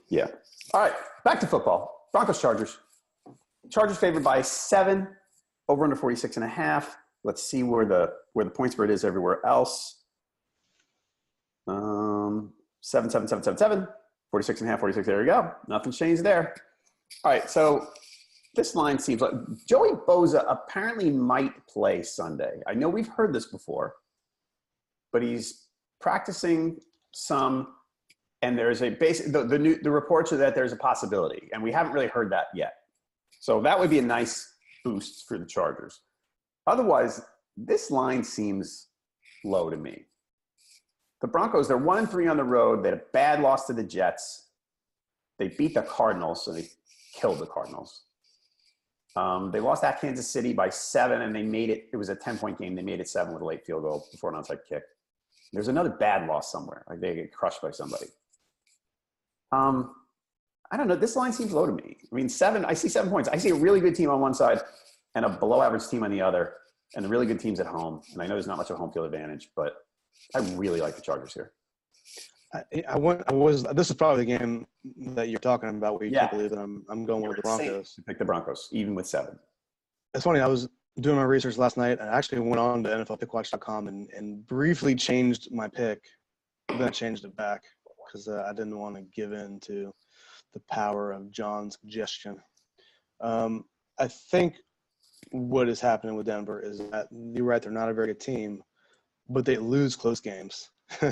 Yeah. All right. Back to football. Broncos-Chargers. Chargers favored by 7, over under 46.5. Let's see where the point spread is everywhere else. 7, 7, 7, 7, 7, 46.5, 46. There we go. Nothing's changed there. All right. So this line seems like Joey Bosa apparently might play Sunday. I know we've heard this before, but he's practicing some, and there's a basic, the reports are that there's a possibility, and we haven't really heard that yet. So that would be a nice boost for the Chargers. Otherwise, this line seems low to me. The Broncos, they're 1-3 on the road. They had a bad loss to the Jets. They beat the Cardinals, so they killed the Cardinals. They lost at Kansas City by 7, and they made it. It was a 10-point game. They made it 7 with a late field goal before an onside kick. There's another bad loss somewhere. Like they get crushed by somebody. I don't know. This line seems low to me. I mean, 7. I see 7 points. I see a really good team on one side and a below-average team on the other, and the really good teams at home. And I know there's not much of a home field advantage, but I really like the Chargers here. This is probably the game that you're talking about where you can't believe that I'm going with the Broncos. Pick the Broncos, even with 7. It's funny. I was doing my research last night. I actually went on to NFLPickWatch.com and briefly changed my pick. Then I changed it back because I didn't want to give in to the power of John's suggestion. I think what is happening with Denver is that you're right. They're not a very good team, but they lose close games. So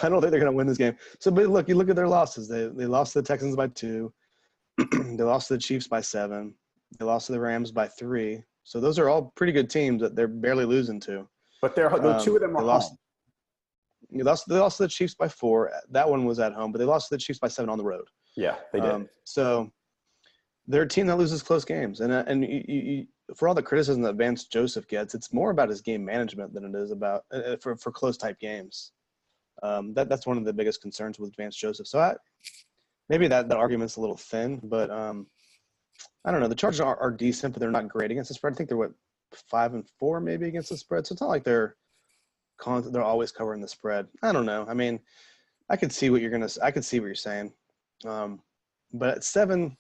I don't think they're going to win this game. So, but look, you look at their losses. They lost to the Texans by 2. They lost to the Chiefs by 7. They lost to the Rams by 3. So those are all pretty good teams that they're barely losing to. But they're 2 of them are home. They lost to the Chiefs by 4. That one was at home, but they lost to the Chiefs by 7 on the road. Yeah, they did. So they're a team that loses close games. And you, for all the criticism that Vance Joseph gets, it's more about his game management than it is about for close type games. That's one of the biggest concerns with Vance Joseph. So maybe that argument's a little thin, but I don't know. The Chargers are decent, but they're not great against the spread. I think they're 5-4 maybe against the spread. So it's not like they're always covering the spread. I don't know. I mean, I could see what you're saying. But at 7,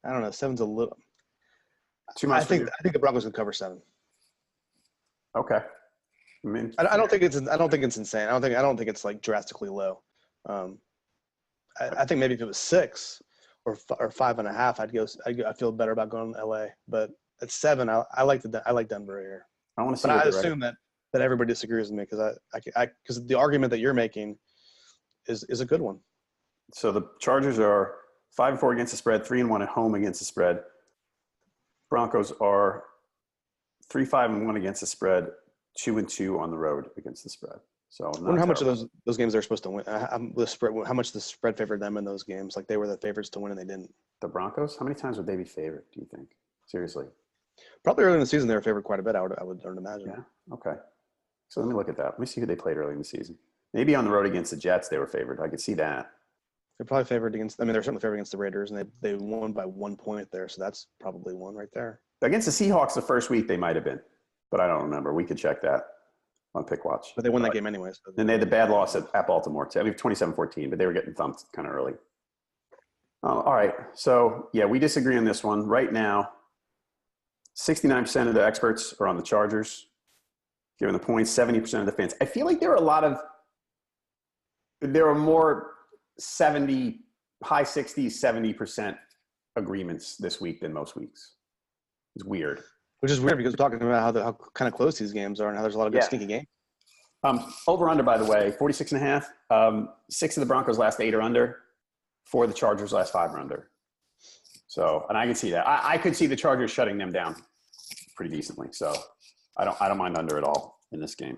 I don't know. 7's a little too much. I think the Broncos can cover 7. Okay. I mean, I don't think it's insane. I don't think it's like drastically low. I think maybe if it was 6 or 5.5, I feel better about going to LA. But at 7, I like Denver here. I want to see. But I assume that everybody disagrees with me because the argument that you're making is a good one. So the Chargers are 5-4 against the spread, 3-1 at home against the spread. Broncos are 3-5-1 against the spread, 2-2 on the road against the spread. So I wonder how much of those games they're supposed to win. How much the spread favored them in those games? Like they were the favorites to win and they didn't. The Broncos? How many times would they be favored, do you think? Seriously. Probably early in the season they were favored quite a bit, I would imagine. Yeah. Okay. So let me look at that. Let me see who they played early in the season. Maybe on the road against the Jets they were favored. I could see that. They're probably favored against – I mean, they're certainly favored against the Raiders, and they won by 1 point there, so that's probably one right there. Against the Seahawks the first week they might have been, but I don't remember. We could check that on PickWatch. But they won that game anyways. So and they had the bad loss at Baltimore, too. I mean, 27-14, but they were getting thumped kind of early. All right. So, yeah, we disagree on this one. Right now, 69% of the experts are on the Chargers, giving the points, 70% of the fans. I feel like there are more 70, high 60s, 70% agreements this week than most weeks. It's weird. Which is weird because we're talking about how kind of close these games are and how there's a lot of good sneaky games. Over under, by the way, 46.5. 6 of the Broncos last 8 are under. 4 of the Chargers last 5 are under. So, and I can see that. I could see the Chargers shutting them down pretty decently. So I don't mind under at all in this game.